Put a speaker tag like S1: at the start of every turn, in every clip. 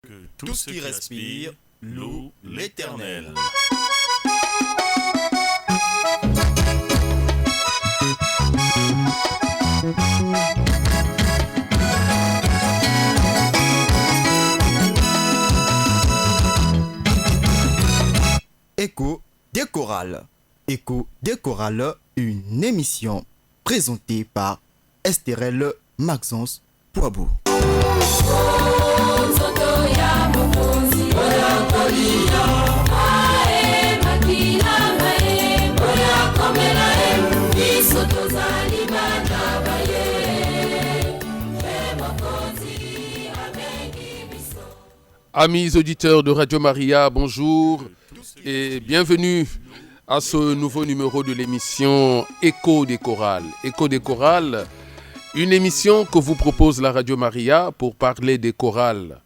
S1: Que tout ce qui respire loue l'Éternel.
S2: Écho des chorales. Écho des chorales, une émission présentée par Estérelle Maxence Poibou.
S3: Amis auditeurs de Radio Maria, bonjour et bienvenue à ce nouveau numéro de l'émission Écho des chorales. Écho des chorales, une émission que vous propose la Radio Maria pour parler des chorales,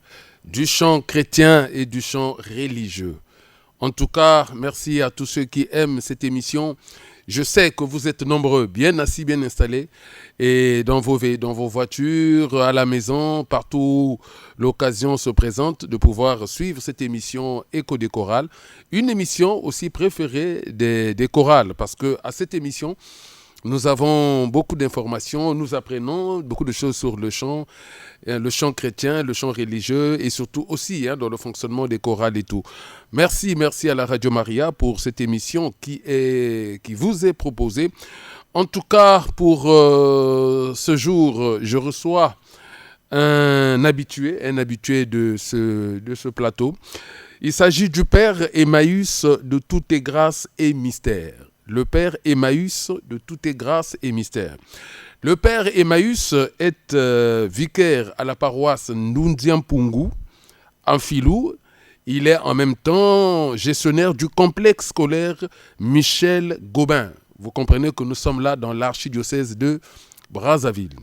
S3: du chant chrétien et du chant religieux. En tout cas, merci à tous ceux qui aiment cette émission. Je sais que vous êtes nombreux, bien assis, bien installés, et dans vos voitures, à la maison, partout l'occasion se présente de pouvoir suivre cette émission Écho des chorales, une émission aussi préférée des chorales, parce que à cette émission, nous avons beaucoup d'informations, nous apprenons beaucoup de choses sur le chant chrétien, le chant religieux et surtout aussi dans le fonctionnement des chorales et tout. Merci à la Radio Maria pour cette émission qui vous est proposée. En tout cas, pour ce jour, je reçois un habitué de ce plateau. Il s'agit du Père Emmaüs de toutes les grâces et mystères. Le Père Emmaüs de toutes les grâces et mystères. Le Père Emmaüs est vicaire à la paroisse Ndundiampungu, en Filou. Il est en même temps gestionnaire du complexe scolaire Michel Gobin. Vous comprenez que nous sommes là dans l'archidiocèse de Brazzaville.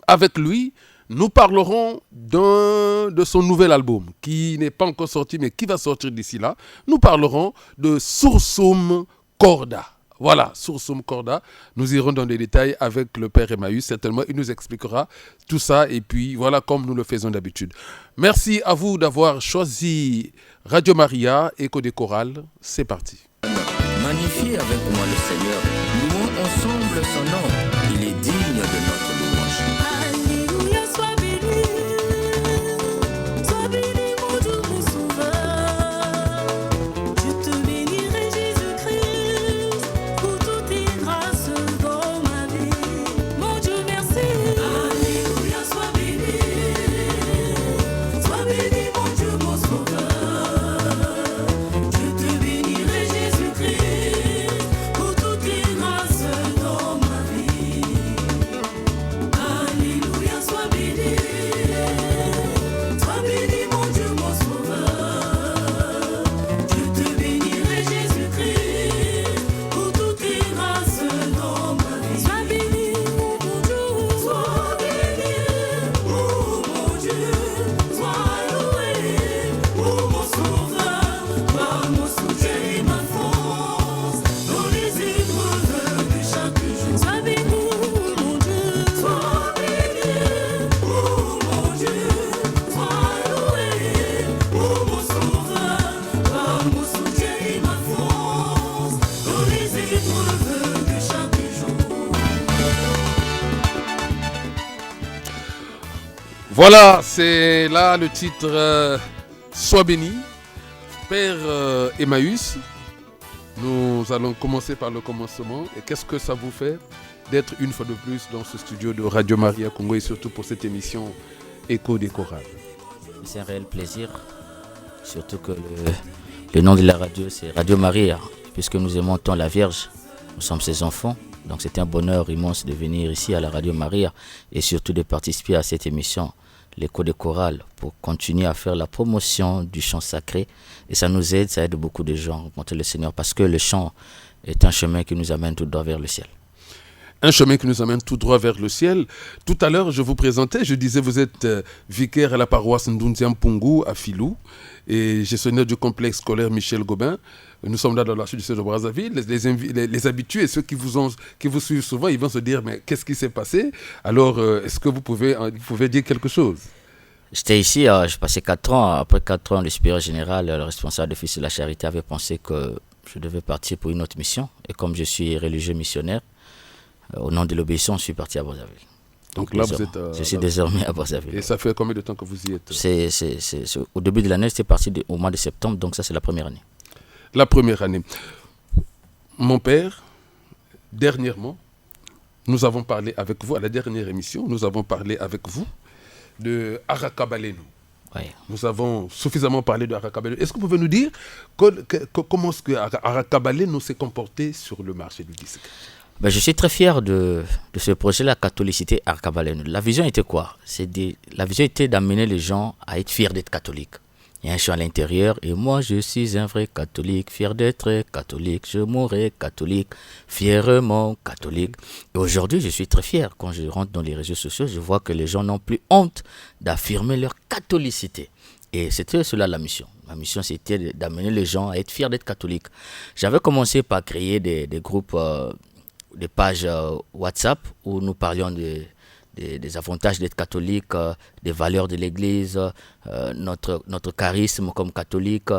S3: Avec lui, nous parlerons de son nouvel album qui n'est pas encore sorti mais qui va sortir d'ici là. Nous parlerons de Sursum Corda. Voilà, Sursum Corda. Nous irons dans les détails avec le Père Emmaüs. Certainement, il nous expliquera tout ça. Et puis, voilà comme nous le faisons d'habitude. Merci à vous d'avoir choisi Radio Maria, Écho des chorales. C'est parti.
S4: Magnifiez avec moi le Seigneur. Louons ensemble son nom. Il est digne de notre louange.
S5: Alléluia, sois béni. Sois béni, mon Dieu, mon sauveur. Je te bénirai, Jésus-Christ, pour toutes tes grâces dans ma vie. Mon Dieu, merci. Alléluia, sois béni. Sois béni, mon Dieu, mon sauveur. Je te bénirai, Jésus-Christ, pour toutes tes grâces dans ma vie. Alléluia, sois béni. Sois béni, mon Dieu, mon sauveur. Je te bénirai, Jésus-Christ, pour toutes tes grâces dans ma vie. Sois béni, mon Dieu. Sois béni, oh mon Dieu. Sois loué, oh mon sauveur. Par mon soutien et ma force, dans les épreuves de chaque jour. Sois béni, mon Dieu. Sois béni, oh mon Dieu. Sois loué, oh mon sauveur. Par mon soutien et ma force, dans les épreuves de chaque jour.
S3: Voilà, c'est là le titre Sois béni, Père Emmaüs. Nous allons commencer par le commencement. Et qu'est-ce que ça vous fait d'être une fois de plus dans ce studio de Radio Maria Congo et surtout pour cette émission Écho des chorales?
S4: C'est un réel plaisir, surtout que le nom de la radio c'est Radio Maria, puisque nous aimons tant la Vierge, nous sommes ses enfants. Donc c'est un bonheur immense de venir ici à la Radio Maria et surtout de participer à cette émission, l'écho des chorales, pour continuer à faire la promotion du chant sacré. Et ça nous aide, ça aide beaucoup de gens à rencontrer le Seigneur, parce que le chant est un chemin qui nous amène tout droit vers le ciel.
S3: Un chemin qui nous amène tout droit vers le ciel. Tout à l'heure, je vous présentais, je disais, vous êtes vicaire à la paroisse Ndundiampungu à Filou et gestionnaire du complexe scolaire Michel Gobin. Nous sommes là dans l'archidiocèse de Brazzaville. Les habitués, ceux qui vous suivent souvent, ils vont se dire, mais qu'est-ce qui s'est passé? Alors, est-ce que vous pouvez dire quelque chose?
S4: J'étais ici, j'ai passé 4 ans. Après 4 ans, le supérieur général, le responsable de Fils de la Charité avait pensé que je devais partir pour une autre mission. Et comme je suis religieux missionnaire, au nom de l'obéissance, je suis parti à Brazzaville.
S3: Donc là, vous êtes.
S4: Je suis désormais à Brazzaville.
S3: Et ça fait combien de temps que vous y êtes?
S4: C'est au début de l'année, c'était parti au mois de septembre, donc ça c'est la première année.
S3: La première année. Mon père, dernièrement, nous avons parlé avec vous, à la dernière émission, nous avons parlé avec vous de Arakabaleno.
S4: Oui.
S3: Nous avons suffisamment parlé de Arakabaleno. Est-ce que vous pouvez nous dire comment est-ce que Arakabaleno s'est comporté sur le marché du disque?
S4: Ben, je suis très fier de ce projet-là, Catholicité Arakabaleno. La vision était quoi? La vision était d'amener les gens à être fiers d'être catholiques. Il y a un chant à l'intérieur, et moi je suis un vrai catholique, fier d'être catholique, je mourrai catholique, fièrement catholique. Et aujourd'hui, je suis très fier. Quand je rentre dans les réseaux sociaux, je vois que les gens n'ont plus honte d'affirmer leur catholicité. Et c'était cela la mission. Ma mission, c'était d'amener les gens à être fiers d'être catholiques. J'avais commencé par créer des groupes, des pages WhatsApp où nous parlions des avantages d'être catholique, des valeurs de l'Église, notre charisme comme catholique,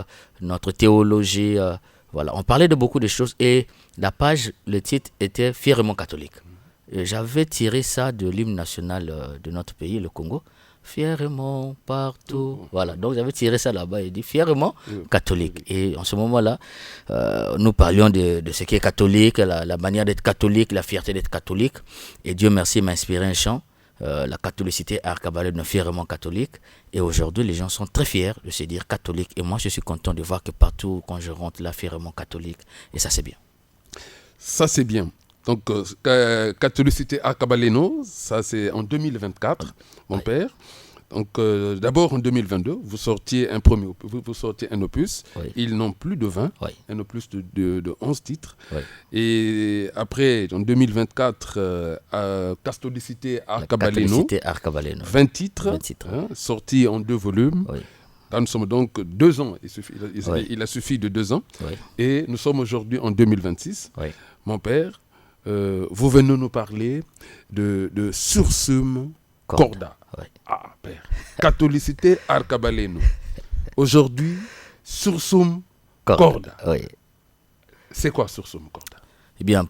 S4: notre théologie. Voilà. On parlait de beaucoup de choses et la page, le titre était Fièrement catholique. Et j'avais tiré ça de l'hymne national de notre pays, le Congo. Fièrement partout. Voilà, donc j'avais tiré ça là-bas et dit fièrement catholique. Et en ce moment-là, nous parlions de ce qui est catholique, la manière d'être catholique, la fierté d'être catholique. Et Dieu merci m'a inspiré un chant, la catholicité Arakabaleno, fièrement catholique. Et aujourd'hui, les gens sont très fiers de se dire catholique. Et moi, je suis content de voir que partout, quand je rentre là, fièrement catholique. Et ça, c'est bien.
S3: Ça, c'est bien. Donc, Catholicité Arakabaleno, ça c'est en 2024, mon père. Donc, d'abord en 2022, vous sortiez vous sortiez un opus.
S4: Oui.
S3: Ils n'ont plus de 20,
S4: Oui.
S3: un opus de 11 titres.
S4: Oui.
S3: Et après, en 2024, Catholicité
S4: La
S3: Arakabaleno,
S4: catholicité Arakabaleno.
S3: 20 titres,
S4: 20 titres.
S3: hein, sortis en 2 volumes.
S4: Oui.
S3: Là, nous sommes donc 2 ans,
S4: Oui.
S3: il a suffi de 2 ans.
S4: Oui.
S3: Et nous sommes aujourd'hui en 2026.
S4: Oui.
S3: Mon père, vous venez nous parler de Sursum Corda.
S4: Oui.
S3: Ah, père. Catholicité Arakabaleno. Aujourd'hui, Sursum Corda.
S4: Oui.
S3: C'est quoi Sursum Corda?
S4: Eh bien,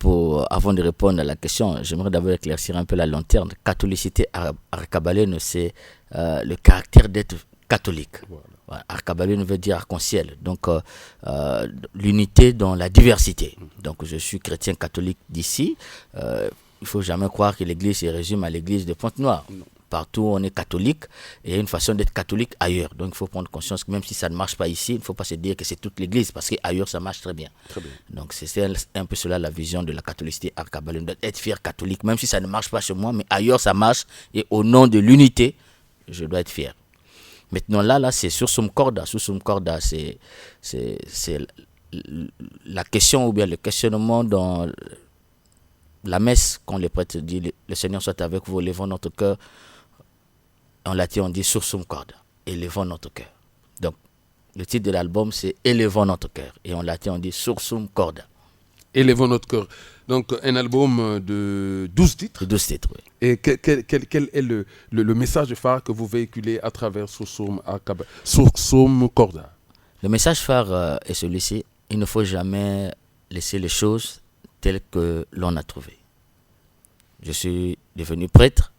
S4: avant de répondre à la question, j'aimerais d'abord éclaircir un peu la lanterne. Catholicité Arakabaleno, c'est le caractère d'être catholique. Voilà. Arakabaleno veut dire arc-en-ciel. Donc, l'unité dans la diversité. Donc, je suis chrétien catholique d'ici. Il ne faut jamais croire que l'église se résume à l'église de Pointe-Noire. Partout, on est catholique et il y a une façon d'être catholique ailleurs. Donc, il faut prendre conscience que même si ça ne marche pas ici, il ne faut pas se dire que c'est toute l'église parce qu'ailleurs, ça marche très bien.
S3: Très bien.
S4: Donc, c'est un peu cela la vision de la catholicité Arakabaleno, d'être fier catholique, même si ça ne marche pas chez moi, mais ailleurs, ça marche. Et au nom de l'unité, je dois être fier. Maintenant, là, c'est Sursum Corda. Sursum Corda, c'est la question ou bien le questionnement dans la messe, quand les prêtres disent le Seigneur soit avec vous, élevons notre cœur. En latin, on dit Sursum Corda, élevons notre cœur. Donc, le titre de l'album, c'est Élevons notre cœur. Et en latin, on dit Sursum Corda.
S3: Élevons notre cœur. Donc, un album de 12 titres.
S4: 12 titres, oui.
S3: Et quel est le message phare que vous véhiculez à travers Sursum Corda?
S4: Le message phare est celui-ci. Il ne faut jamais laisser les choses telles que l'on a trouvées. Je suis devenu prêtre.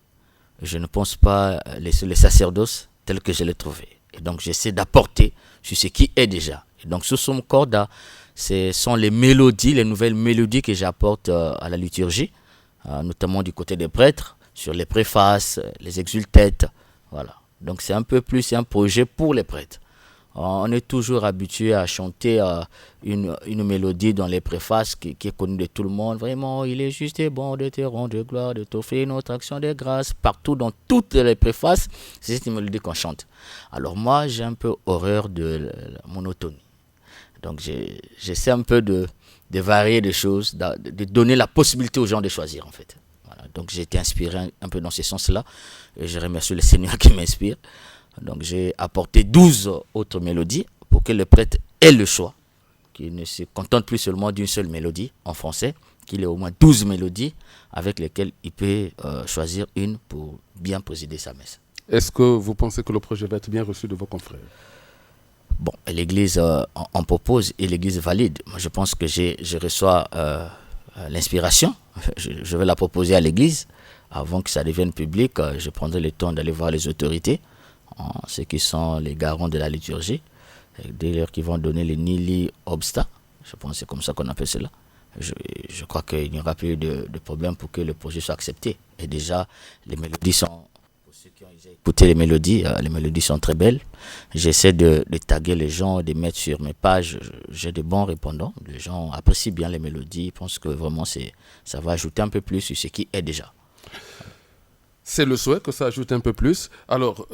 S4: Je ne pense pas laisser le sacerdoce tel que je l'ai trouvé. Et donc, j'essaie d'apporter sur ce qui est déjà. Et donc, Sursum Corda, ce sont les mélodies, les nouvelles mélodies que j'apporte à la liturgie, notamment du côté des prêtres, sur les préfaces, les exultètes. Voilà. Donc, c'est un peu plus un projet pour les prêtres. On est toujours habitué à chanter une mélodie dans les préfaces qui est connue de tout le monde. Vraiment, il est juste et bon de te rendre gloire, de t'offrir notre action de grâce. Partout, dans toutes les préfaces, c'est cette mélodie qu'on chante. Alors moi, j'ai un peu horreur de la monotonie. Donc j'essaie un peu de varier des choses, de donner la possibilité aux gens de choisir en fait. Voilà. Donc j'ai été inspiré un peu dans ce sens-là. Et je remercie le Seigneur qui m'inspire. Donc j'ai apporté 12 autres mélodies pour que le prêtre ait le choix, qu'il ne se contente plus seulement d'une seule mélodie en français, qu'il ait au moins 12 mélodies avec lesquelles il peut choisir une pour bien présider sa messe.
S3: Est-ce que vous pensez que le projet va être bien reçu de vos confrères?
S4: Bon, l'Église en propose et l'Église valide. Moi, je pense que je reçois l'inspiration. Je vais la proposer à l'Église. Avant que ça devienne public, je prendrai le temps d'aller voir les autorités, ceux qui sont les garants de la liturgie, dès lors qu'ils vont donner les nihili obsta. Je pense que c'est comme ça qu'on appelle cela. Je crois qu'il n'y aura plus de problème pour que le projet soit accepté. Et déjà, les mélodies sont... Pour ceux qui ont déjà écouté les mélodies sont très belles. J'essaie de taguer les gens, de mettre sur mes pages. J'ai de bons répondants. Les gens apprécient bien les mélodies. Ils pensent que vraiment ça va ajouter un peu plus sur ce qui est déjà.
S3: C'est le souhait que ça ajoute un peu plus. Alors,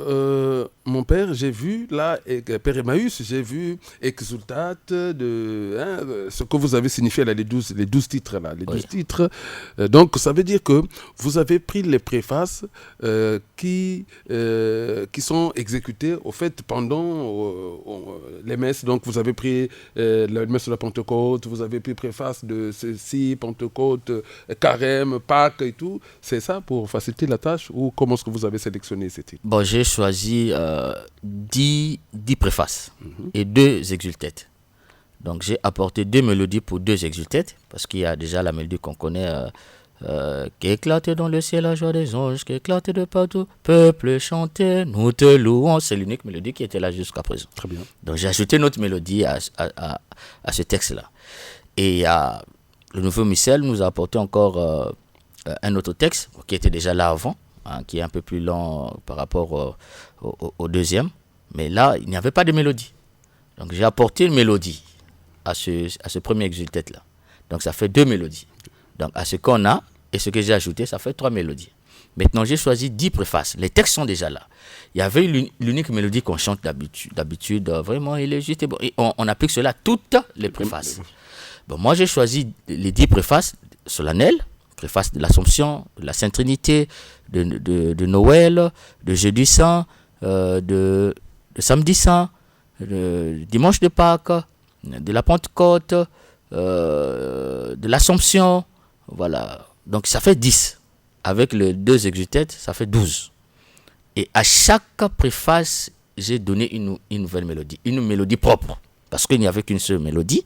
S3: mon père, j'ai vu là, Père Emmaüs, j'ai vu Exultate, ce que vous avez signifié là, les 12 titres là, les 12 titres. Donc, ça veut dire que vous avez pris les préfaces qui sont exécutées au fait pendant les messes. Donc, vous avez pris la messe de la Pentecôte, vous avez pris préface de ceci, Pentecôte, Carême, Pâques et tout. C'est ça pour faciliter la tâche? Ou comment est-ce que vous avez sélectionné ces titres?
S4: Bon, j'ai choisi 10 préfaces et 2 exultètes. Donc j'ai apporté 2 mélodies pour 2 exultètes, parce qu'il y a déjà la mélodie qu'on connaît, qui éclate dans le ciel la joie des anges, qui éclate de partout, peuple chanter, nous te louons. C'est l'unique mélodie qui était là jusqu'à présent.
S3: Très bien.
S4: Donc j'ai ajouté une autre mélodie à ce texte-là. Et le nouveau missel nous a apporté encore un autre texte qui était déjà là avant, qui est un peu plus lent par rapport au deuxième. Mais là, il n'y avait pas de mélodie. Donc j'ai apporté une mélodie à ce premier exultète-là. Donc ça fait 2 mélodies. Donc à ce qu'on a et ce que j'ai ajouté, ça fait 3 mélodies. Maintenant, j'ai choisi 10 préfaces. Les textes sont déjà là. Il y avait l'unique mélodie qu'on chante d'habitude. Vraiment, il est juste bon. Et on applique cela à toutes les préfaces. Bon, moi, j'ai choisi les 10 préfaces solennelles. Préface de l'Assomption, de la Sainte Trinité, de Noël, de Jeudi Saint, de Samedi Saint, de Dimanche de Pâques, de la Pentecôte, de l'Assomption. Voilà. Donc ça fait 10. Avec les 2 exultètes, ça fait 12. Et à chaque préface, j'ai donné une nouvelle mélodie, une mélodie propre. Parce qu'il n'y avait qu'une seule mélodie.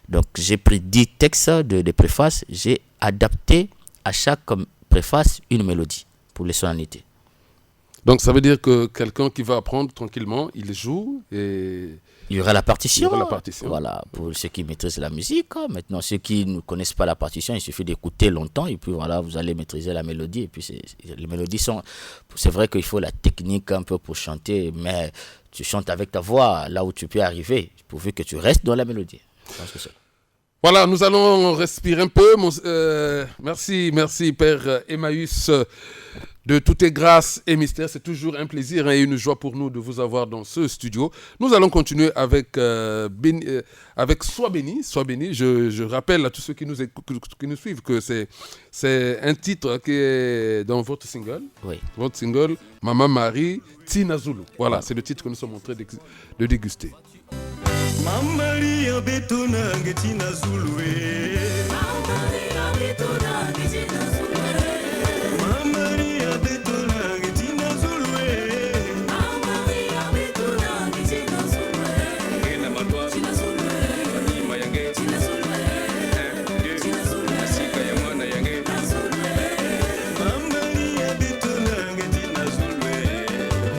S4: Donc j'ai pris 10 textes de préfaces, j'ai adapté à chaque préface une mélodie pour les solennités. Donc
S3: ça veut dire que quelqu'un qui va apprendre tranquillement, il joue et...
S4: Il y aura la partition.
S3: Il y aura la partition.
S4: Voilà, pour ceux qui maîtrisent la musique. Maintenant, ceux qui ne connaissent pas la partition, il suffit d'écouter longtemps et puis voilà, vous allez maîtriser la mélodie. Et puis les mélodies sont... C'est vrai qu'il faut la technique un peu pour chanter, mais tu chantes avec ta voix là où tu peux arriver, pourvu que tu restes dans la mélodie. Je pense que c'est...
S3: Voilà, nous allons respirer un peu. Merci, Père Emmaüs, de toutes tes grâces et mystères. C'est toujours un plaisir et une joie pour nous de vous avoir dans ce studio. Nous allons continuer avec Sois béni. Sois béni. Je rappelle à tous ceux qui nous suivent que c'est un titre qui est dans votre single.
S4: Oui.
S3: Votre single, Maman Marie, Tina Zulu. Voilà, c'est le titre que nous sommes en train de déguster.
S1: Mamaria betona ngetina zulwe Mamaria betona ngetina zulwe Mamaria betona ngetina zulwe Mamaria betona ngetina zulwe Ngena matwa tina zulwe Nima yange tina zulwe tina zulwe Asika ya mwana yange tina zulwe Mamaria betona ngetina zulwe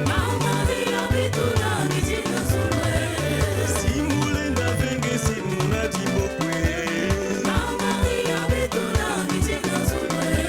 S1: Mamaria betona ngetina zulwe Simuna Jibokwe Mamaria betona ngetina zulwe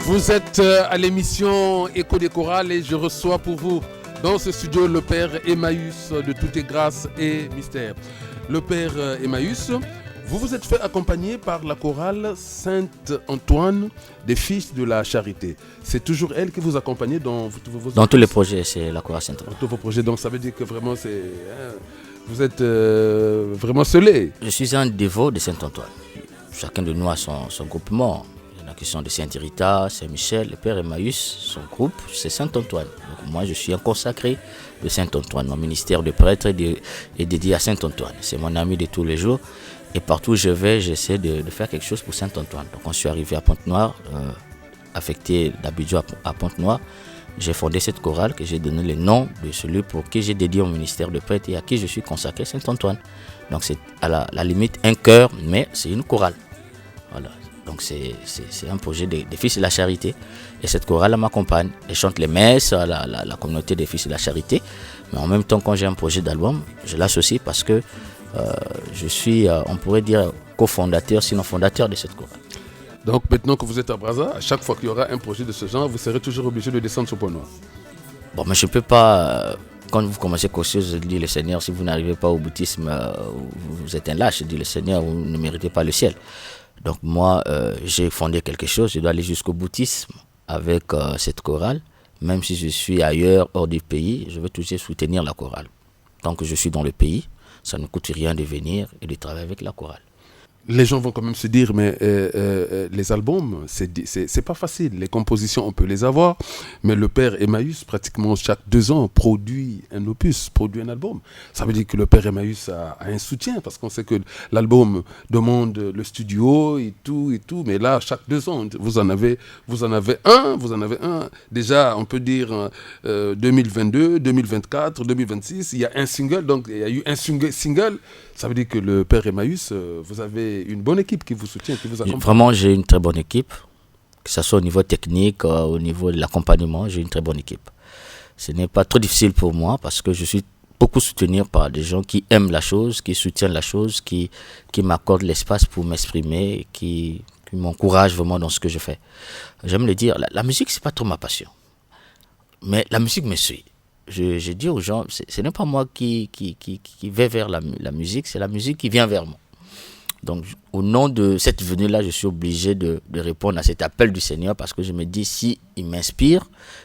S3: Vous êtes à l'émission Écho des chorales et je reçois pour vous dans ce studio le Père Emmaüs de Toutes les grâces et mystères. Le Père Emmaüs, vous vous êtes fait accompagner par la chorale Saint-Antoine des Fils de la Charité. C'est toujours elle qui vous accompagne dans
S4: tous les projets, c'est la chorale Saint-Antoine.
S3: Dans tous vos projets, donc ça veut dire que vraiment vous êtes vraiment scellé.
S4: Je suis un dévot de Saint-Antoine. Chacun de nous a son groupement. Il y en a qui sont de Saint-Rita, Saint-Michel, le Père Emmaüs, son groupe, c'est Saint-Antoine. Donc moi, je suis un consacré de Saint-Antoine. Mon ministère de prêtre est dédié à Saint-Antoine. C'est mon ami de tous les jours. Et partout où je vais, j'essaie de faire quelque chose pour Saint-Antoine. Donc quand je suis arrivé à Pointe-Noire, affecté d'Abidjan à Pointe-Noire, j'ai fondé cette chorale que j'ai donné le nom de celui pour qui j'ai dédié mon ministère de prêtre et à qui je suis consacré, Saint-Antoine. Donc c'est à la limite un chœur, mais c'est une chorale. Voilà. Donc c'est un projet des Fils de la Charité. Et cette chorale m'accompagne. Elle chante les messes à la communauté des Fils de la Charité. Mais en même temps, quand j'ai un projet d'album, je l'associe parce que je suis, on pourrait dire, cofondateur, sinon fondateur de cette chorale.
S3: Donc maintenant que vous êtes à Brazza, à chaque fois qu'il y aura un projet de ce genre, vous serez toujours obligé de descendre sur Pointe-Noire.
S4: Bon, mais je ne peux pas... Quand vous commencez quelque chose, je dis le Seigneur, si vous n'arrivez pas au bouddhisme, vous êtes un lâche. Je dis le Seigneur, vous ne méritez pas le ciel. Donc moi, j'ai fondé quelque chose, je dois aller jusqu'au bouddhisme avec cette chorale. Même si je suis ailleurs, hors du pays, je veux toujours soutenir la chorale. Tant que je suis dans le pays, ça ne coûte rien de venir et de travailler avec la chorale.
S3: Les gens vont quand même se dire, mais les albums, c'est pas facile. Les compositions, on peut les avoir, mais le Père Emmaüs, pratiquement chaque 2 ans, produit un opus, produit un album. Ça veut dire que le Père Emmaüs a un soutien, parce qu'on sait que l'album demande le studio et tout, mais là, chaque 2 ans, vous en avez un. Déjà, on peut dire 2022, 2024, 2026, il y a un single, donc il y a eu un single. Ça veut dire que le Père Emmaüs, vous avez une bonne équipe qui vous soutient, qui vous accompagne.
S4: Vraiment, j'ai une très bonne équipe. Que ce soit au niveau technique, au niveau de l'accompagnement, j'ai une très bonne équipe. Ce n'est pas trop difficile pour moi parce que je suis beaucoup soutenu par des gens qui aiment la chose, qui soutiennent la chose, qui m'accordent l'espace pour m'exprimer, qui m'encouragent vraiment dans ce que je fais. J'aime le dire, la musique, ce n'est pas trop ma passion. Mais la musique me suit. Je dis aux gens, ce n'est pas moi qui vais vers la musique, c'est la musique qui vient vers moi. Donc, au nom de cette venue-là, je suis obligé de répondre à cet appel du Seigneur parce que je me dis, si il m'inspire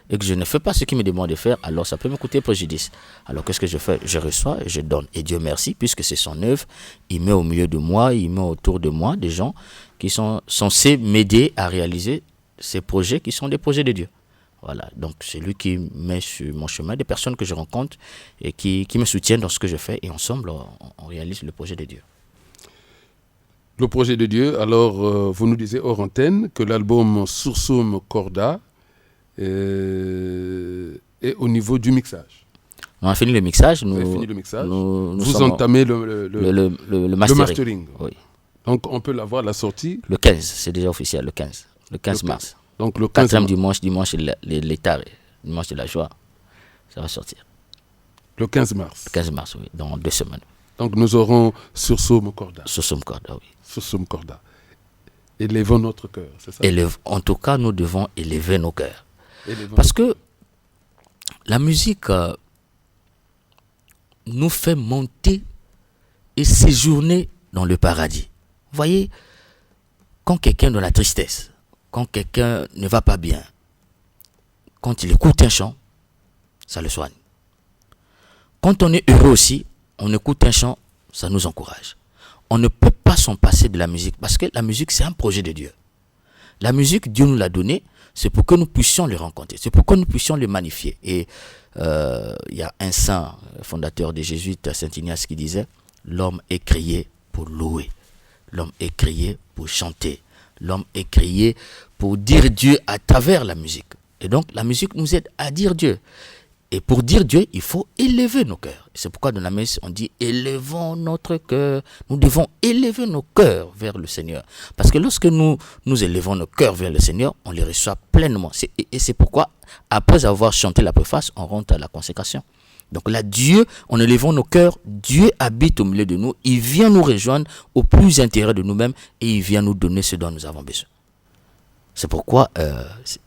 S4: et que je ne fais pas ce qu'il me demande de faire, alors ça peut me coûter préjudice. Alors, qu'est-ce que je fais? Je reçois et je donne. Et Dieu merci, puisque c'est son œuvre, il met au milieu de moi, il met autour de moi des gens qui sont censés m'aider à réaliser ces projets qui sont des projets de Dieu. Voilà, donc c'est lui qui met sur mon chemin des personnes que je rencontre et qui me soutiennent dans ce que je fais et ensemble on réalise le projet de Dieu.
S3: Le projet de Dieu, alors vous nous disiez hors antenne que l'album Sursum Corda est au niveau du mixage.
S4: On a fini le mixage.
S3: Vous avez fini le mixage.
S4: Vous
S3: entamez le mastering.
S4: Oui.
S3: Donc on peut l'avoir la sortie.
S4: Le 15, c'est déjà officiel, le 15 mars.
S3: Donc le 15
S4: 4e dimanche l'état, dimanche de la joie, ça va sortir.
S3: Le 15 mars.
S4: Le 15 mars, oui, dans 2 semaines.
S3: Donc nous aurons Sursum Corda.
S4: Sursum Corda, oui.
S3: Sursum Corda. Élevons notre cœur, c'est ça?
S4: En tout cas, nous devons élever nos cœurs. Parce que la musique nous fait monter et séjourner dans le paradis. Vous voyez, quand quelqu'un est dans la tristesse, quand quelqu'un ne va pas bien, quand il écoute un chant, ça le soigne. Quand on est heureux aussi, on écoute un chant, ça nous encourage. On ne peut pas s'en passer de la musique parce que la musique, c'est un projet de Dieu. La musique, Dieu nous l'a donnée, c'est pour que nous puissions le rencontrer, c'est pour que nous puissions le magnifier. Et il y a un saint fondateur des Jésuites, Saint Ignace, qui disait « L'homme est créé pour louer, l'homme est créé pour chanter, l'homme est créé pour dire Dieu à travers la musique. » Et donc, la musique nous aide à dire Dieu. Et pour dire Dieu, il faut élever nos cœurs. C'est pourquoi dans la messe, on dit « Élevons notre cœur ». Nous devons élever nos cœurs vers le Seigneur. Parce que lorsque nous élevons nos cœurs vers le Seigneur, on les reçoit pleinement. Et c'est pourquoi, après avoir chanté la préface, on rentre à la consécration. Donc là, Dieu, en élevant nos cœurs, Dieu habite au milieu de nous. Il vient nous rejoindre au plus intérieur de nous-mêmes et il vient nous donner ce dont nous avons besoin. C'est pourquoi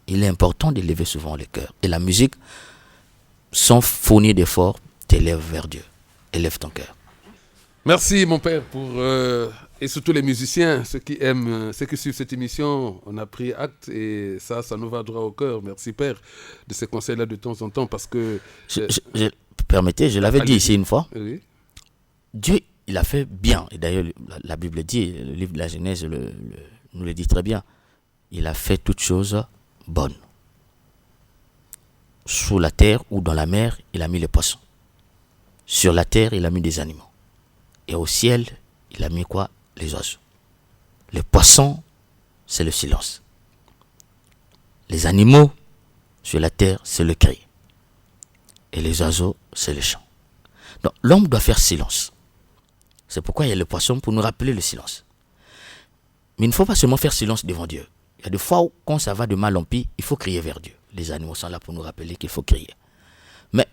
S4: il est important d'élever souvent le cœur. Et la musique, sans fournir d'efforts, t'élève vers Dieu. Élève ton cœur.
S3: Merci mon père et surtout les musiciens, ceux qui aiment, ceux qui suivent cette émission, on a pris acte et ça nous va droit au cœur. Merci père de ces conseils-là de temps en temps parce que...
S4: Permettez, je l'avais dit ici une fois,
S3: oui.
S4: Dieu il a fait bien, et d'ailleurs la Bible dit, le livre de la Genèse nous le dit très bien, il a fait toutes choses bonnes. Sous la terre ou dans la mer, il a mis les poissons. Sur la terre, il a mis des animaux. Et au ciel, il a mis quoi? Les oiseaux. Les poissons, c'est le silence. Les animaux, sur la terre, c'est le cri. Et les oiseaux, c'est le chant. Donc l'homme doit faire silence. C'est pourquoi il y a le poisson pour nous rappeler le silence. Mais il ne faut pas seulement faire silence devant Dieu. Il y a des fois où, quand ça va de mal en pis, il faut crier vers Dieu. Les animaux sont là pour nous rappeler qu'il faut crier. Mais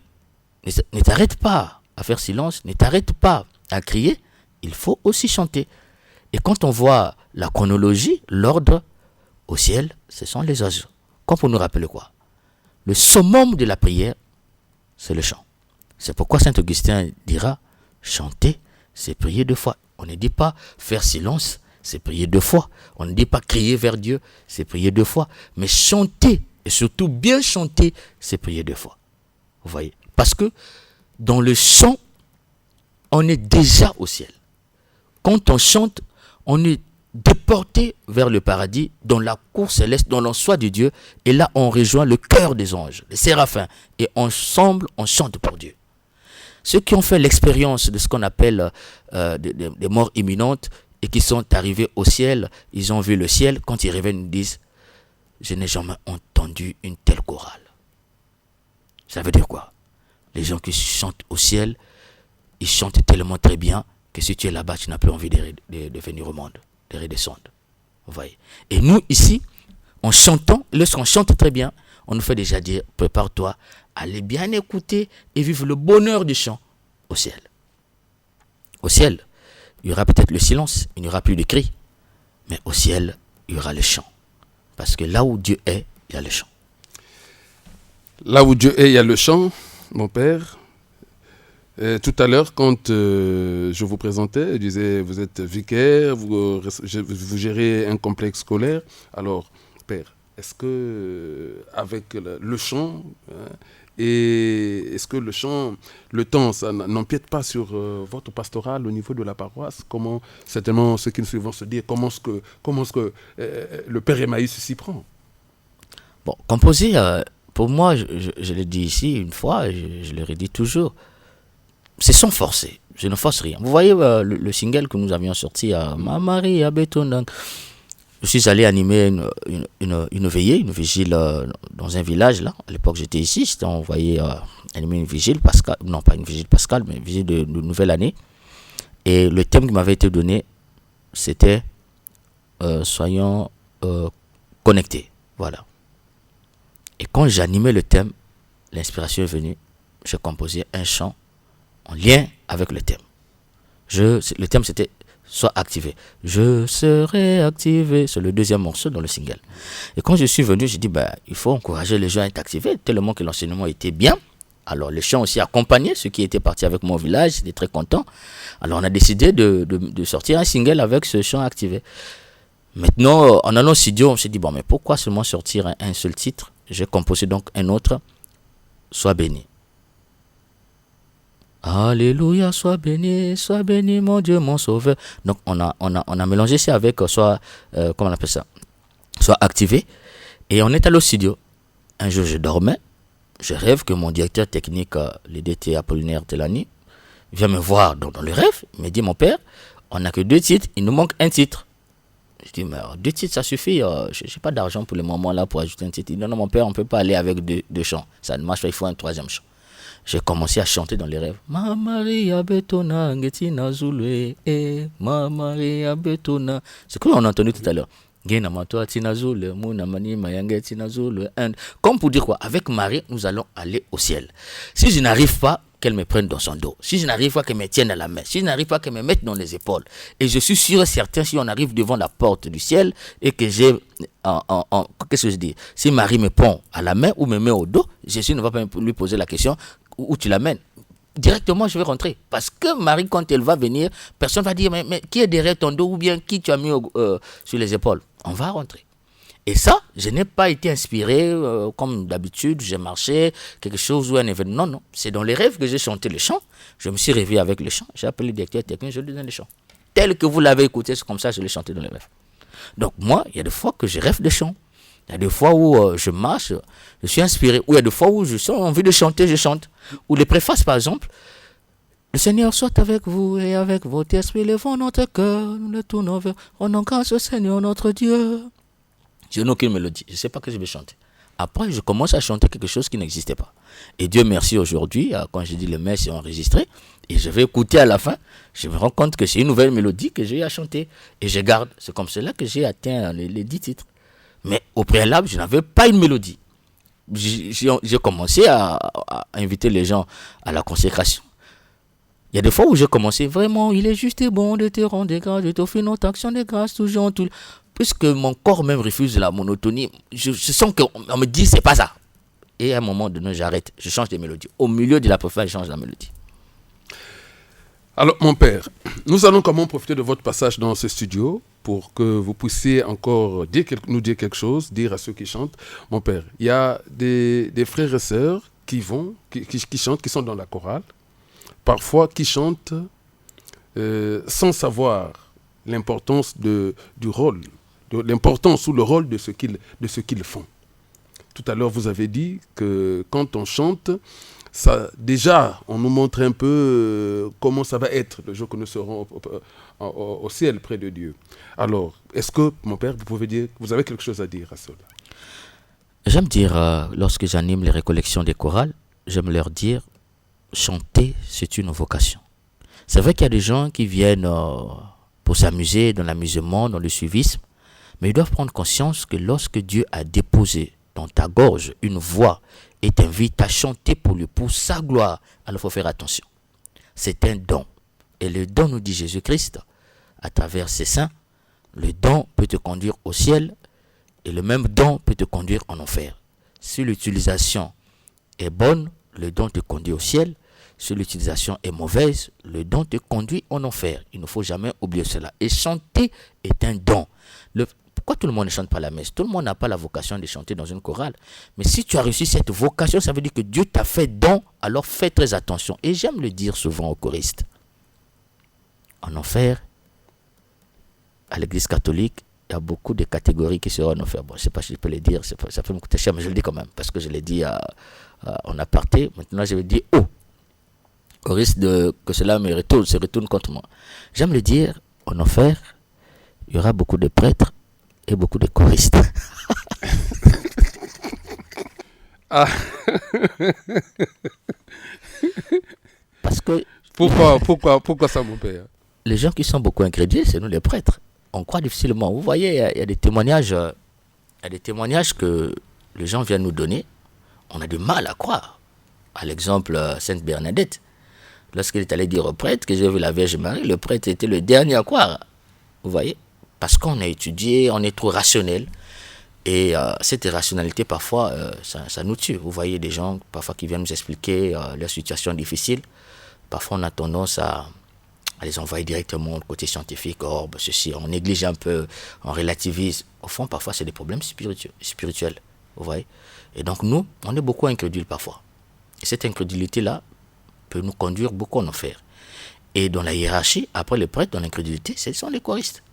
S4: ne t'arrête pas à faire silence, ne t'arrête pas à crier, il faut aussi chanter. Et quand on voit la chronologie, l'ordre au ciel, ce sont les oiseaux. Comme pour nous rappeler quoi? Le summum de la prière, c'est le chant. C'est pourquoi saint Augustin dira, chanter, c'est prier 2 fois. On ne dit pas faire silence, c'est prier 2 fois. On ne dit pas crier vers Dieu, c'est prier 2 fois. Mais chanter, et surtout bien chanter, c'est prier 2 fois. Vous voyez? Parce que dans le chant, on est déjà au ciel. Quand on chante, on est déporté vers le paradis, dans la cour céleste, dans l'ensoit de Dieu. Et là, on rejoint le cœur des anges, les séraphins. Et ensemble, on chante pour Dieu. Ceux qui ont fait l'expérience de ce qu'on appelle des morts imminentes et qui sont arrivés au ciel, ils ont vu le ciel, quand ils reviennent, ils disent « Je n'ai jamais entendu une telle chorale ». Ça veut dire quoi? Les gens qui chantent au ciel, ils chantent tellement très bien que si tu es là-bas, tu n'as plus envie de venir au monde, de redescendre. Vous voyez? Et nous, ici, en chantant, lorsqu'on chante très bien, on nous fait déjà dire, prépare-toi, allez bien écouter et vivre le bonheur du chant au ciel. Au ciel, il y aura peut-être le silence, il n'y aura plus de cris, mais au ciel, il y aura le chant. Parce que là où Dieu est, il y a le chant.
S3: Là où Dieu est, il y a le chant, mon père. Tout à l'heure, quand je vous présentais, je disais, vous êtes vicaire, vous gérez un complexe scolaire. Alors, père, est-ce que avec le chant, et est-ce que le chant, le temps, ça n'empiète pas sur votre pastoral au niveau de la paroisse? Comment, certainement, ceux qui nous suivent vont se dire, comment est-ce que le père Emmaüs s'y prend?
S4: Bon, composer, pour moi, je l'ai dit ici une fois, je le redis toujours, c'est sans forcer, je ne force rien. Vous voyez le single que nous avions sorti à Ma Marie à Béton. Je suis allé animer une veillée, une vigile dans un village là. À l'époque j'étais ici, j'étais envoyé animer une vigile pascale, non pas une vigile pascale, mais une vigile de nouvelle année. Et le thème qui m'avait été donné, c'était soyons connectés. Voilà. Et quand j'animais le thème, l'inspiration est venue, j'ai composé un chant en lien avec le thème. Le thème c'était Sois activé. Je serai activé. C'est le deuxième morceau dans le single. Et quand je suis venu, j'ai dit, il faut encourager les gens à être activés, tellement que l'enseignement était bien. Alors, les chants aussi accompagnaient ceux qui étaient partis avec mon village. J'étais très content. Alors, on a décidé de sortir un single avec ce chant activé. Maintenant, en allant au studio, on s'est dit, mais pourquoi seulement sortir un seul titre? J'ai composé donc un autre, Sois béni. Alléluia, sois béni mon Dieu, mon sauveur. Donc on a mélangé ça avec comment on appelle ça, soit activé. Et on est allé au studio. Un jour je dormais, je rêve que mon directeur technique, le DT Apollinaire Telani, vient me voir dans le rêve. Il me dit, mon père, on n'a que 2 titres, il nous manque un titre. Je dis, mais 2 titres ça suffit, je n'ai pas d'argent pour le moment là pour ajouter un titre. Il dit, non mon père, on ne peut pas aller avec deux chants, ça ne marche pas, il faut un 3e chant. J'ai commencé à chanter dans les rêves. Ma Maria Betona, Ngetina Zulu, Ma Maria Betona. C'est comme on a entendu tout à l'heure. Comme pour dire quoi, avec Marie, nous allons aller au ciel. Si je n'arrive pas, qu'elle me prenne dans son dos, si je n'arrive pas qu'elle me tienne à la main, si je n'arrive pas qu'elle me mette dans les épaules, et je suis sûr et certain, si on arrive devant la porte du ciel et que j'ai, qu'est-ce que je dis, si Marie me prend à la main ou me met au dos, Jésus ne va pas lui poser la question où tu l'amènes. Directement, je vais rentrer. Parce que Marie, quand elle va venir, personne ne va dire mais qui est derrière ton dos ou bien qui tu as mis sur les épaules. On va rentrer. Et ça, je n'ai pas été inspiré comme d'habitude, j'ai marché, quelque chose ou un événement. Non. C'est dans les rêves que j'ai chanté le chant. Je me suis réveillé avec le chant. J'ai appelé le directeur technique, je lui donne le chant. Tel que vous l'avez écouté, c'est comme ça que je l'ai chanté dans les rêves. Donc moi, il y a des fois que je rêve de chant. Il y a des fois où je marche, je suis inspiré. Ou il y a des fois où je sens envie de chanter, je chante. Ou les préfaces, par exemple. Le Seigneur soit avec vous et avec votre esprit. Levons notre cœur, nous le tournons vers. Rendons grâce au Seigneur notre Dieu. Je n'ai aucune mélodie. Je ne sais pas que je vais chanter. Après, je commence à chanter quelque chose qui n'existait pas. Et Dieu merci, aujourd'hui, quand je dis le mets, c'est enregistré. Et je vais écouter à la fin. Je me rends compte que c'est une nouvelle mélodie que j'ai à chanter. Et je garde. C'est comme cela que j'ai atteint les 10 titres. Mais au préalable, je n'avais pas une mélodie. J'ai commencé à inviter les gens à la consécration. Il y a des fois où j'ai commencé, vraiment, il est juste et bon de te rendre des grâces, de t'offrir notre action de grâce toujours. Puisque mon corps même refuse la monotonie, je sens qu'on me dit, c'est pas ça. Et à un moment donné, j'arrête, je change de mélodie. Au milieu de la préface, je change la mélodie.
S3: Alors, mon père, nous allons comment profiter de votre passage dans ce studio pour que vous puissiez encore nous dire quelque chose, dire à ceux qui chantent. Mon père, il y a des frères et sœurs qui chantent, qui sont dans la chorale, parfois qui chantent sans savoir l'importance du rôle, l'importance ou le rôle de ce qu'ils font. Tout à l'heure, vous avez dit que quand on chante, ça, déjà, on nous montre un peu comment ça va être le jour que nous serons au ciel près de Dieu. Alors, est-ce que, mon père, vous avez quelque chose à dire à cela?
S4: J'aime dire, lorsque j'anime les récollections des chorales, j'aime leur dire, chanter, c'est une vocation. C'est vrai qu'il y a des gens qui viennent pour s'amuser dans l'amusement, dans le suivisme, mais ils doivent prendre conscience que lorsque Dieu a déposé dans ta gorge une voix et t'invite à chanter pour sa gloire, alors il faut faire attention. C'est un don. Et le don, nous dit Jésus-Christ, à travers ses saints, le don peut te conduire au ciel et le même don peut te conduire en enfer. Si l'utilisation est bonne, le don te conduit au ciel. Si l'utilisation est mauvaise, le don te conduit en enfer. Il ne faut jamais oublier cela. Et chanter est un don. Pourquoi tout le monde ne chante pas la messe? Tout le monde n'a pas la vocation de chanter dans une chorale. Mais si tu as reçu cette vocation, ça veut dire que Dieu t'a fait don, alors fais très attention. Et j'aime le dire souvent aux choristes. En enfer, à l'église catholique, il y a beaucoup de catégories qui seront en enfer. Bon, je ne sais pas si je peux le dire, ça peut me coûter cher, mais je le dis quand même, parce que je l'ai dit en aparté. Maintenant, je vais dire au risque que cela se retourne contre moi. J'aime le dire, en enfer, il y aura beaucoup de prêtres et beaucoup de choristes.
S3: Ah.
S4: Parce que...
S3: Pourquoi ça, mon père?
S4: Les gens qui sont beaucoup incrédules, c'est nous les prêtres. On croit difficilement. Vous voyez, il y a des témoignages que les gens viennent nous donner. On a du mal à croire. À l'exemple, Sainte Bernadette. Lorsqu'il est allé dire au prêtre que j'ai vu la Vierge Marie, le prêtre était le dernier à croire. Vous voyez? Parce qu'on a étudié, on est trop rationnel. Et cette irrationalité, parfois, ça nous tue. Vous voyez des gens, parfois, qui viennent nous expliquer leur situation difficile. Parfois, on a tendance à les envoyer directement au côté scientifique. Or, ceci, on néglige un peu, on relativise. Au fond, parfois, c'est des problèmes spirituels. Vous voyez? Et donc, nous, on est beaucoup incrédules parfois. Et cette incrédulité-là peut nous conduire beaucoup en enfer. Et dans la hiérarchie, après le prêtre, dans l'incrédulité, ce sont les choristes.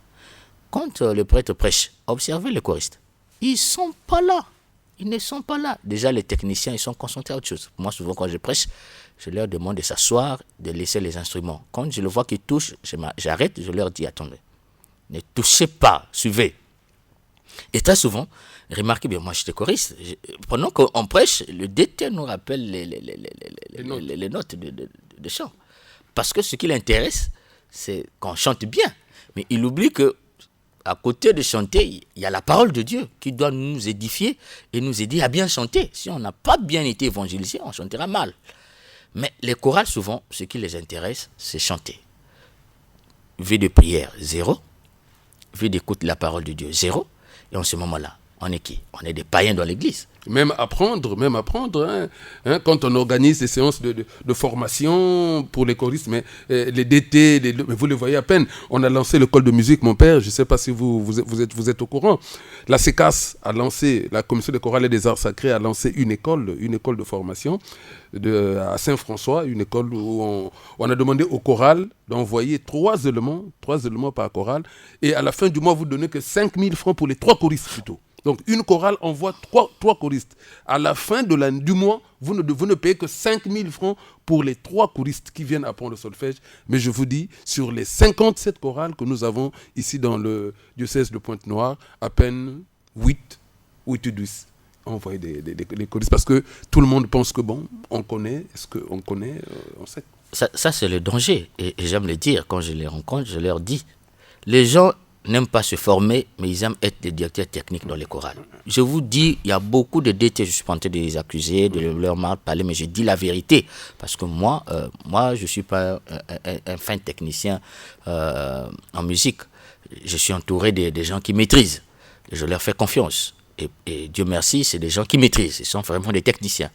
S4: Quand le prêtre prêche, observez les choristes. Ils ne sont pas là. Ils ne sont pas là. Déjà, les techniciens, ils sont concentrés à autre chose. Moi, souvent, quand je prêche, je leur demande de s'asseoir, de laisser les instruments. Quand je le vois qu'ils touchent, j'arrête, je leur dis, attendez, ne touchez pas, suivez. Et très souvent, remarquez bien, moi j'étais choriste, pendant qu'on prêche, le DT nous rappelle les notes de chant. Parce que ce qui l'intéresse, c'est qu'on chante bien. Mais il oublie que à côté de chanter, il y a la parole de Dieu qui doit nous édifier et nous aider à bien chanter. Si on n'a pas bien été évangélisé, on chantera mal. Mais les chorales, souvent, ce qui les intéresse, c'est chanter. Vie de prière, 0. Vie d'écoute de la parole de Dieu, 0. Et en ce moment-là, on est qui? On est des païens dans l'église.
S3: Même apprendre, quand on organise des séances de formation pour les choristes, mais les DT, mais vous le voyez à peine. On a lancé l'école de musique, mon père, je ne sais pas si vous êtes au courant. La CECAS a lancé, la Commission des chorales et des arts sacrés a lancé une école de formation à Saint-François, une école où on a demandé aux chorales d'envoyer 3 éléments par chorale, et à la fin du mois, vous ne donnez que 5 000 francs pour les 3 choristes plutôt. Donc, une chorale envoie 3 choristes. À la fin du mois, vous ne payez que 5 000 francs pour les 3 choristes qui viennent apprendre le solfège. Mais je vous dis, sur les 57 chorales que nous avons ici dans le diocèse de Pointe-Noire, à peine 8 ou 10 ont envoyé des choristes. Parce que tout le monde pense que, on connaît. Est-ce qu'on connaît? On sait.
S4: Ça, c'est le danger. Et j'aime le dire, quand je les rencontre, je leur dis, les gens n'aiment pas se former, mais ils aiment être des directeurs techniques dans les chorales. Je vous dis, il y a beaucoup de DT, je suis pas en train de les accuser, de leur mal parler, mais je dis la vérité. Parce que moi, je ne suis pas un fin technicien en musique. Je suis entouré des gens qui maîtrisent. Je leur fais confiance. Et Dieu merci, c'est des gens qui maîtrisent. Ils sont vraiment des techniciens.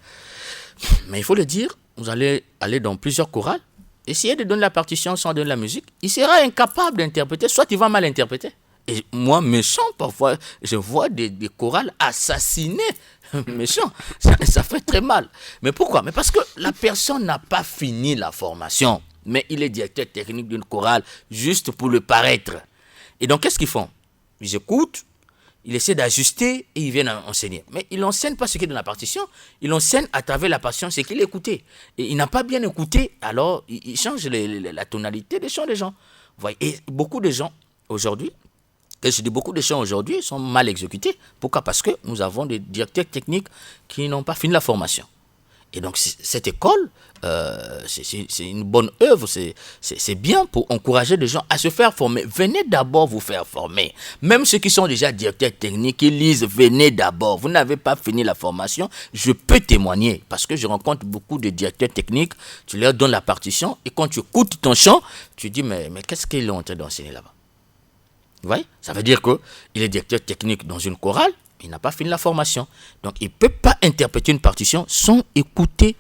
S4: Mais il faut le dire, vous allez aller dans plusieurs chorales, essayer de donner la partition sans donner la musique, il sera incapable d'interpréter, soit il va mal interpréter. Et moi, méchant, parfois, je vois des chorales assassiner. Méchant, ça fait très mal. Mais pourquoi? Mais parce que la personne n'a pas fini la formation, mais il est directeur technique d'une chorale juste pour le paraître. Et donc, qu'est-ce qu'ils font? Ils écoutent, ils essaient d'ajuster et ils viennent enseigner. Mais il n'enseigne pas ce qui est dans la partition, il enseigne à travers la partition ce qu'il a écouté. Et il n'a pas bien écouté, alors il change la tonalité des chants des gens. Vous voyez? Et beaucoup de gens aujourd'hui, beaucoup de chants aujourd'hui sont mal exécutés. Pourquoi? Parce que nous avons des directeurs techniques qui n'ont pas fini la formation. Et donc, cette école, c'est une bonne œuvre, c'est bien pour encourager les gens à se faire former. Venez d'abord vous faire former. Même ceux qui sont déjà directeurs techniques, qui lisent, venez d'abord. Vous n'avez pas fini la formation, je peux témoigner. Parce que je rencontre beaucoup de directeurs techniques, tu leur donnes la partition, et quand tu écoutes ton chant, tu dis, mais qu'est-ce qu'ils sont en train d'enseigner là-bas? Vous voyez? Ça veut dire qu'il est directeur technique dans une chorale, il n'a pas fini la formation. Donc, il ne peut pas interpréter une partition sans écouter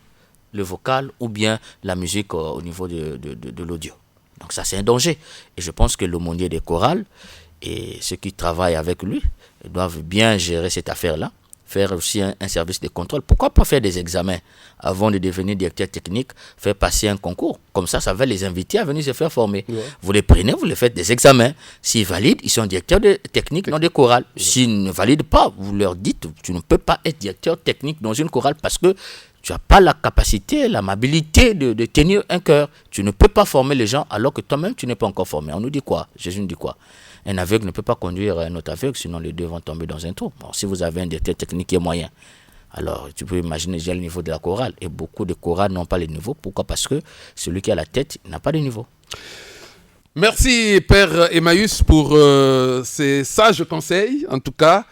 S4: le vocal ou bien la musique au niveau de l'audio. Donc, ça, c'est un danger. Et je pense que l'aumônier des chorales et ceux qui travaillent avec lui doivent bien gérer cette affaire-là, faire aussi un service de contrôle. Pourquoi pas faire des examens avant de devenir directeur technique, faire passer un concours? Comme ça va les inviter à venir se faire former. Ouais. Vous les prenez, vous les faites des examens. S'ils valident, ils sont directeurs techniques dans des chorales. Ouais. S'ils ne valident pas, vous leur dites, tu ne peux pas être directeur technique dans une chorale parce que tu n'as pas la capacité, l'amabilité de tenir un chœur. Tu ne peux pas former les gens alors que toi-même, tu n'es pas encore formé. On nous dit quoi? Jésus nous dit quoi? Un aveugle ne peut pas conduire un autre aveugle, sinon les deux vont tomber dans un trou. Bon, si vous avez un directeur technique qui est moyen, alors tu peux imaginer déjà le niveau de la chorale. Et beaucoup de chorales n'ont pas le niveau. Pourquoi? Parce que celui qui a la tête n'a pas de niveau.
S3: Merci, Père Emmaüs, pour ces sages conseils, en tout cas.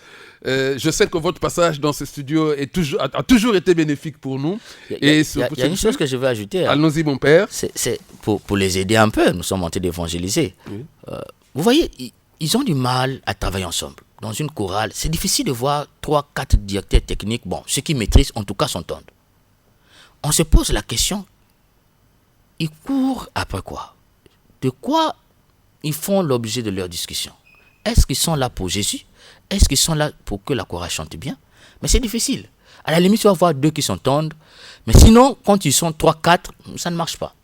S3: Je sais que votre passage dans ce studio a toujours été bénéfique pour nous.
S4: Il y a une chose que je veux ajouter.
S3: Allons-y, mon Père.
S4: C'est pour les aider un peu. Nous sommes en train d'évangéliser. Oui. Vous voyez, ils ont du mal à travailler ensemble. Dans une chorale, c'est difficile de voir 3-4 directeurs techniques. Bon, ceux qui maîtrisent, en tout cas, s'entendent. On se pose la question, ils courent après quoi? De quoi ils font l'objet de leur discussion? Est-ce qu'ils sont là pour Jésus? Est-ce qu'ils sont là pour que la chorale chante bien? Mais c'est difficile. À la limite, tu vas voir 2 qui s'entendent. Mais sinon, quand ils sont 3-4, ça ne marche pas.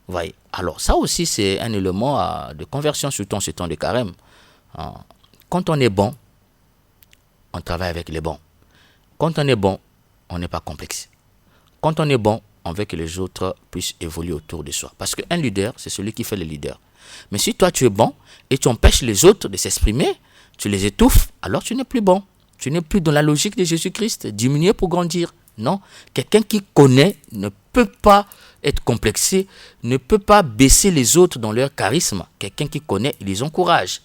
S4: Vous voyez? Alors, ça aussi, c'est un élément de conversion, surtout en ce temps de carême. Quand on est bon, on travaille avec les bons. Quand on est bon, on n'est pas complexe. Quand on est bon, on veut que les autres puissent évoluer autour de soi. Parce qu'un leader, c'est celui qui fait le leader. Mais si toi, tu es bon et tu empêches les autres de s'exprimer, tu les étouffes, alors tu n'es plus bon. Tu n'es plus dans la logique de Jésus-Christ, diminuer pour grandir. Non, quelqu'un qui connaît ne peut pas être complexé, ne peut pas baisser les autres dans leur charisme. Quelqu'un qui connaît, il les encourage.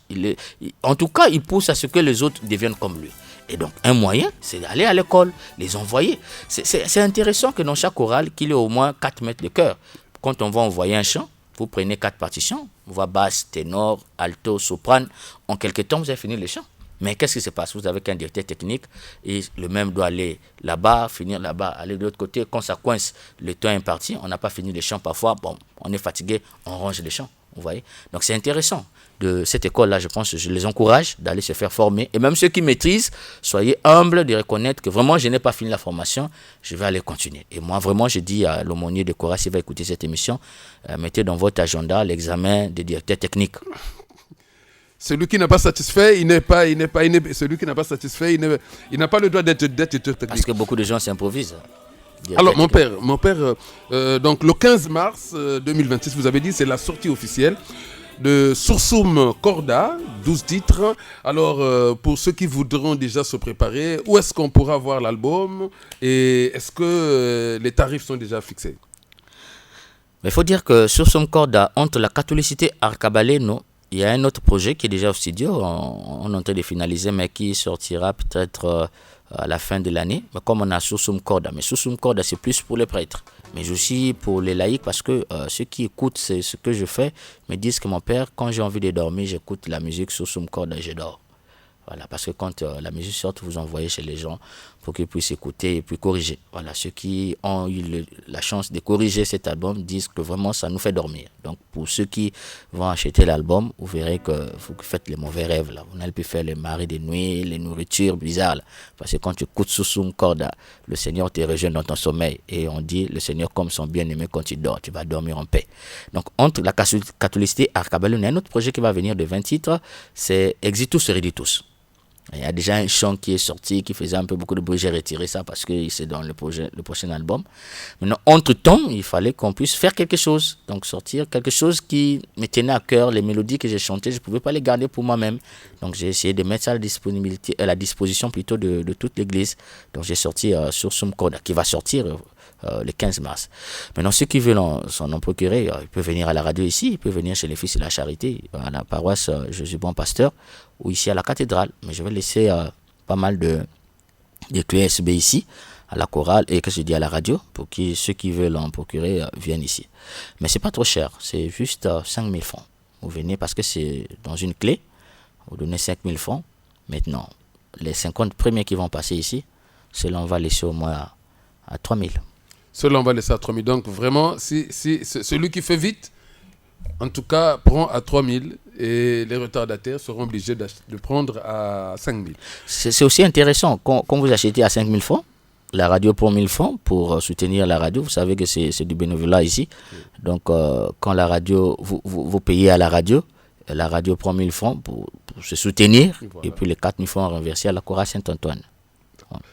S4: En tout cas, il pousse à ce que les autres deviennent comme lui. Et donc, un moyen, c'est d'aller à l'école, les envoyer. C'est intéressant que dans chaque chorale, qu'il y ait au moins 4 maîtres de chœur. Quand on va envoyer un chant, vous prenez 4 partitions, voix basse, ténor, alto, soprane. En quelques temps, vous avez fini les chants. Mais qu'est-ce qui se passe? Vous avez qu'un directeur technique et le même doit aller là-bas, finir là-bas, aller de l'autre côté. Quand ça coince, le temps est imparti, on n'a pas fini les chants parfois. Bon, on est fatigué, on range les chants. Vous voyez? Donc c'est intéressant. De cette école-là, je pense que je les encourage d'aller se faire former. Et même ceux qui maîtrisent, soyez humbles de reconnaître que vraiment, je n'ai pas fini la formation, je vais aller continuer. Et moi, vraiment, je dis à l'aumônier de Cora, s'il va écouter cette émission, mettez dans votre agenda l'examen des directeurs techniques.
S3: Celui qui n'est pas satisfait, celui qui n'a pas satisfait, il n'a pas le droit d'être technique.
S4: Parce que beaucoup de gens s'improvisent.
S3: Alors, mon père, donc le 15 mars 2026, vous avez dit, c'est la sortie officielle de Sursum Corda, 12 titres. Alors, pour ceux qui voudront déjà se préparer, où est-ce qu'on pourra voir l'album et est-ce que les tarifs sont déjà fixés?
S4: Mais il faut dire que Sursum Corda, entre la catholicité Arcabaleno, il y a un autre projet qui est déjà au studio, on est en train de finaliser, mais qui sortira peut-être à la fin de l'année. Mais comme on a Sursum Corda, mais Sursum Corda c'est plus pour les prêtres, mais aussi pour les laïcs, parce que ceux qui écoutent ce que je fais me disent que mon père, quand j'ai envie de dormir, j'écoute la musique Sursum Corda et je dors. Voilà, parce que quand la musique sort, vous envoyez chez les gens pour qu'ils puissent écouter et puis corriger. Voilà, ceux qui ont eu la chance de corriger cet album disent que vraiment ça nous fait dormir. Donc pour ceux qui vont acheter l'album, vous verrez que vous faites les mauvais rêves là. Vous n'allez plus faire les marées de nuit, les nourritures bizarres là. Parce que quand tu écoutes Sursum Corda, le Seigneur te rejoint dans ton sommeil. Et on dit le Seigneur comme son bien-aimé quand tu dors, tu vas dormir en paix. Donc entre la catholicité Arcabaleno, il y a un autre projet qui va venir de 20 titres, c'est Exitus Redditus. Il y a déjà un chant qui est sorti, qui faisait un peu beaucoup de bruit. J'ai retiré ça parce que c'est dans le prochain album. Maintenant, entre-temps, il fallait qu'on puisse faire quelque chose. Donc, sortir quelque chose qui me tenait à cœur. Les mélodies que j'ai chantées, je ne pouvais pas les garder pour moi-même. Donc, j'ai essayé de mettre ça à la disposition plutôt de toute l'église. Donc, j'ai sorti Sursum Corda, qui va sortir le 15 mars. Maintenant, ceux qui veulent s'en procurer, ils peuvent venir à la radio ici, ils peuvent venir chez les Fils de la Charité, à la paroisse Jésus Bon Pasteur, ou ici à la cathédrale. Mais je vais laisser pas mal de clés USB ici, à la chorale, et que je dis à la radio, pour que ceux qui veulent en procurer viennent ici. Mais c'est pas trop cher, c'est juste 5 000 francs. Vous venez parce que c'est dans une clé, vous donnez 5 000 francs. Maintenant, les 50 premiers qui vont passer ici, cela on va laisser au moins à 3 000.
S3: Cela on va laisser à 3 000. Donc vraiment, si celui qui fait vite, en tout cas, prend à 3 000 et les retardataires seront obligés de prendre à 5 000.
S4: C'est aussi intéressant, quand vous achetez à 5 000 francs, la radio pour 1 000 francs pour soutenir la radio, vous savez que c'est du bénévolat ici. Donc quand la radio, vous payez à la radio prend 1 000 francs pour se soutenir, voilà. Et puis les 4 000 francs renversés à la chorale Saint-Antoine. Voilà.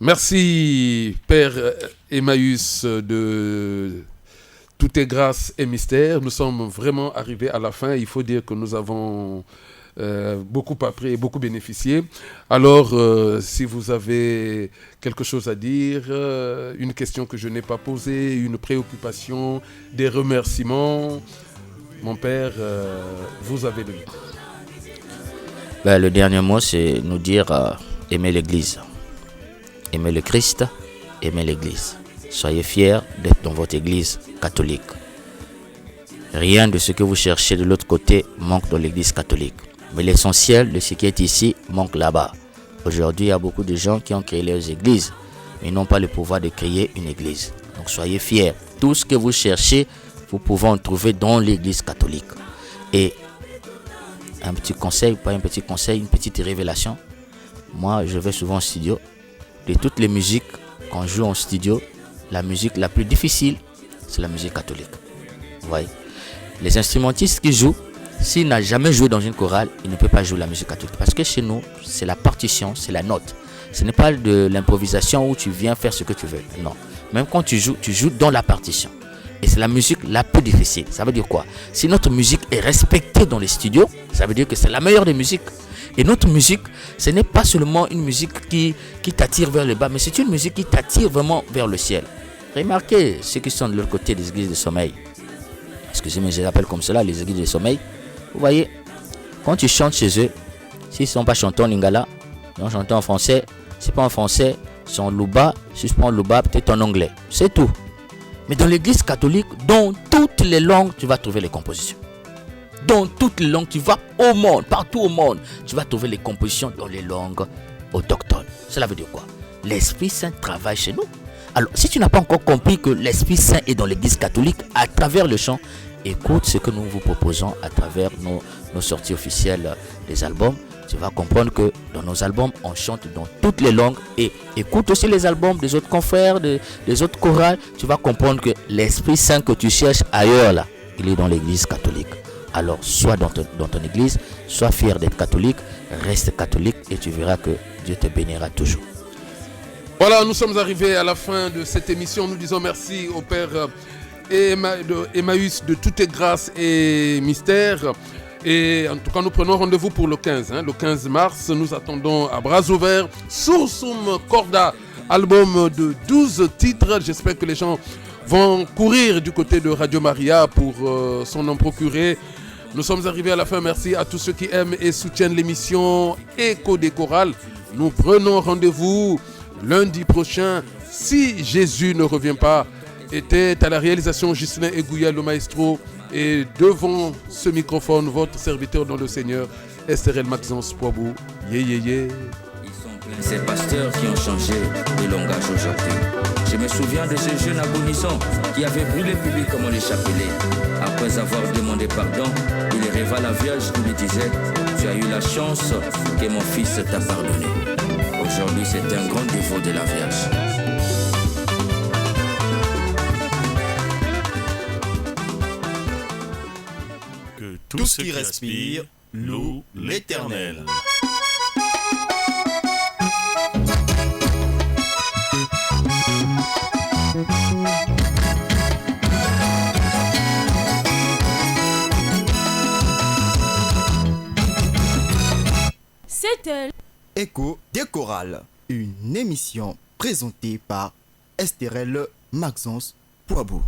S3: Merci Père Emmaüs de Tout est grâce et mystère. Nous sommes vraiment arrivés à la fin. Il faut dire que nous avons beaucoup appris et beaucoup bénéficié. Alors, si vous avez quelque chose à dire, une question que je n'ai pas posée, une préoccupation, des remerciements, mon Père, vous avez le mot.
S4: Le dernier mot, c'est nous dire aimer l'Église. Aimer le Christ, aimer l'Église. Soyez fiers d'être dans votre Église catholique. Rien de ce que vous cherchez de l'autre côté manque dans l'Église catholique. Mais l'essentiel de ce qui est ici manque là-bas. Aujourd'hui, il y a beaucoup de gens qui ont créé leurs églises, mais ils n'ont pas le pouvoir de créer une église. Donc soyez fiers. Tout ce que vous cherchez, vous pouvez en trouver dans l'Église catholique. Et un petit conseil, pas un petit conseil, une petite révélation. Moi, je vais souvent au studio. De toutes les musiques qu'on joue en studio, la musique la plus difficile, c'est la musique catholique. Vous voyez, les instrumentistes qui jouent, s'il n'a jamais joué dans une chorale, il ne peut pas jouer la musique catholique. Parce que chez nous, c'est la partition, c'est la note. Ce n'est pas de l'improvisation où tu viens faire ce que tu veux. Non. Même quand tu joues dans la partition. Et c'est la musique la plus difficile. Ça veut dire quoi? Si notre musique est respectée dans les studios, ça veut dire que c'est la meilleure des musiques. Et notre musique, ce n'est pas seulement une musique qui t'attire vers le bas, mais c'est une musique qui t'attire vraiment vers le ciel. Remarquez ceux qui sont de l'autre côté des églises de sommeil. Excusez-moi, je les appelle comme cela, les églises de sommeil. Vous voyez, quand tu chantes chez eux, s'ils ne sont pas chanteurs lingala, Ils vont chanter en français. C'est pas en français, c'est en louba. Si je prends louba, peut-être en anglais. C'est tout. Mais dans l'église catholique, dans toutes les langues, tu vas trouver les compositions. Dans toutes les langues, tu vas au monde, partout au monde, tu vas trouver les compositions dans les langues autochtones. Cela veut dire quoi? L'Esprit Saint travaille chez nous. Alors, si tu n'as pas encore compris que l'Esprit Saint est dans l'église catholique à travers le chant, écoute ce que nous vous proposons à travers nos sorties officielles des albums. Tu vas comprendre que dans nos albums, on chante dans toutes les langues. Et écoute aussi les albums des autres confrères, des autres chorales. Tu vas comprendre que l'Esprit Saint que tu cherches ailleurs, là, il est dans l'église catholique. Alors, sois dans ton église, sois fier d'être catholique, reste catholique et tu verras que Dieu te bénira toujours.
S3: Voilà, nous sommes arrivés à la fin de cette émission. Nous disons merci au Père Emmaüs de toutes les grâces et mystères. Et en tout cas, nous prenons rendez-vous pour le 15. Le 15 mars, nous attendons à bras ouverts Sursum Corda, album de 12 titres. J'espère que les gens vont courir du côté de Radio Maria pour s'en en procurer. Nous sommes arrivés à la fin. Merci à tous ceux qui aiment et soutiennent l'émission Écho des chorales. Nous prenons rendez-vous lundi prochain, si Jésus ne revient pas. Était à la réalisation Ghislain Egouya, le maestro, et devant ce microphone, votre serviteur dans le Seigneur, SRL Maxence Poabou. Yeah.
S6: Ils sont pleins ces pasteurs qui ont changé de langage aujourd'hui. Je me souviens de ce jeune agonissant qui avait brûlé publiquement les chapelets. Après avoir demandé pardon, il rêva la Vierge qui lui disait « Tu as eu la chance que mon fils t'a pardonné ». Aujourd'hui, c'est un grand défaut de la Vierge.
S1: Que tout ce qui respire loue l'Éternel.
S5: C'était
S2: Écho des chorales, une émission présentée par Estérel Maxence Poabou.